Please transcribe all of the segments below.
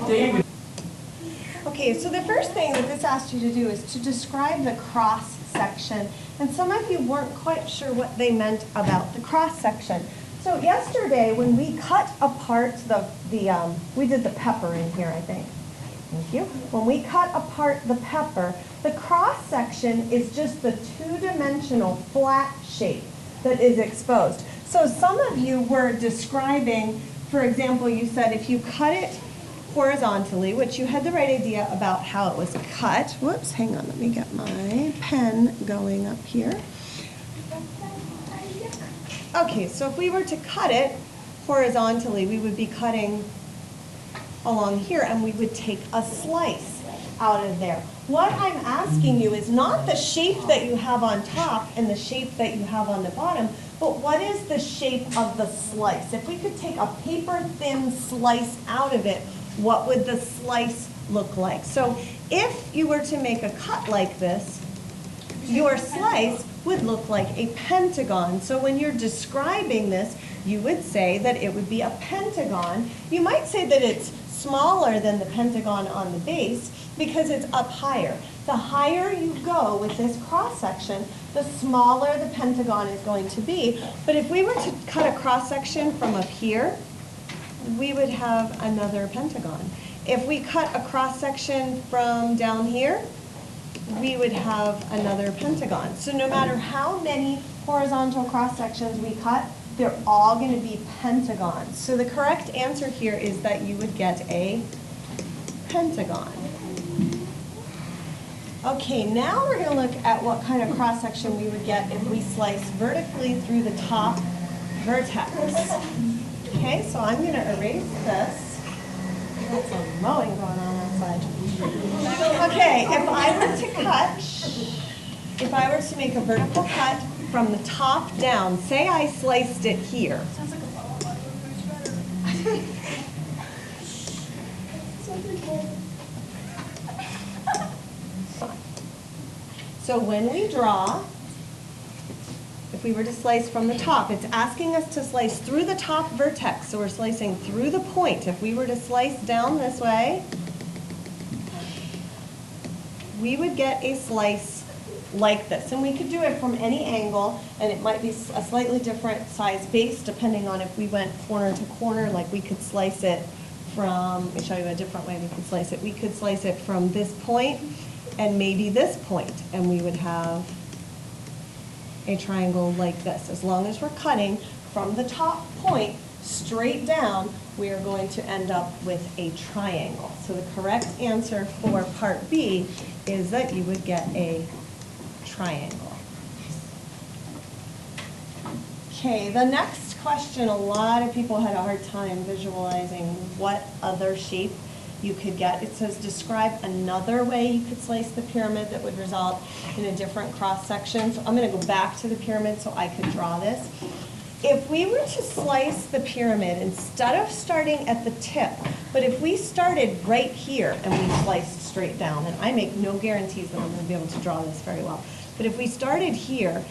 David. Okay, so the first thing that this asked you to do is to describe the cross section. And some of you weren't quite sure what they meant about the cross section. So yesterday when we cut apart we did the pepper in here, I think. Thank you. When we cut apart the pepper, the cross section is just the two-dimensional flat shape that is exposed. So some of you were describing, for example, you said if you cut it horizontally, which you had the right idea about how it was cut. Whoops, hang on, let me get my pen going up here. Okay, so if we were to cut it horizontally, we would be cutting along here and we would take a slice out of there. What I'm asking you is not the shape that you have on top and the shape that you have on the bottom, but what is the shape of the slice? If we could take a paper-thin slice out of it, what would the slice look like? So if you were to make a cut like this, your slice would look like a pentagon. So when you're describing this, you would say that it would be a pentagon. You might say that it's smaller than the pentagon on the base because it's up higher. The higher you go with this cross section, the smaller the pentagon is going to be. But if we were to cut a cross section from up here, we would have another pentagon. If we cut a cross section from down here, we would have another pentagon. So no matter how many horizontal cross sections we cut, they're all going to be pentagons. So the correct answer here is that you would get a pentagon. Okay, now we're going to look at what kind of cross section we would get if we slice vertically through the top vertex. Okay, so I'm going to erase this. Got some mowing going on outside. Okay, if I were to make a vertical cut from the top down, say I sliced it here. Sounds like a bottle of better. So when we draw, if we were to slice from the top, it's asking us to slice through the top vertex. So we're slicing through the point. If we were to slice down this way, we would get a slice like this. And we could do it from any angle, and it might be a slightly different size base depending on if we went corner to corner. Like we could slice it from, let me show you a different way we could slice it. We could slice it from this point and maybe this point, and we would have a triangle like this. As long as we're cutting from the top point straight down, we are going to end up with a triangle. So the correct answer for part B is that you would get a triangle. Okay, the next question, a lot of people had a hard time visualizing what other shape you could get. It says describe another way you could slice the pyramid that would result in a different cross section. So I'm going to go back to the pyramid so I could draw this. If we were to slice the pyramid, instead of starting at the tip, but if we started right here and we sliced straight down, and I make no guarantees that I'm going to be able to draw this very well, but if we started here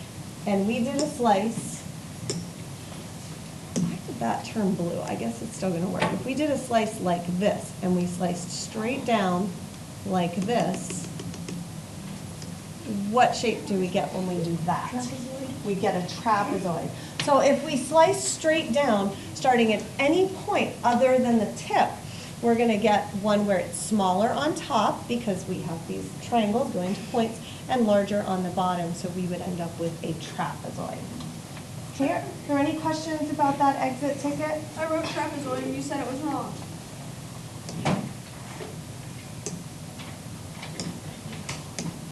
and we did a slice, why did that turn blue? I guess it's still going to work. If we did a slice like this and we sliced straight down like this, what shape do we get when we do that? Trapezoid. We get a trapezoid. So if we slice straight down, starting at any point other than the tip, we're going to get one where it's smaller on top because we have these triangles going to points, and larger on the bottom, so we would end up with a trapezoid. Are there any questions about that exit ticket? I wrote trapezoid and you said it was wrong.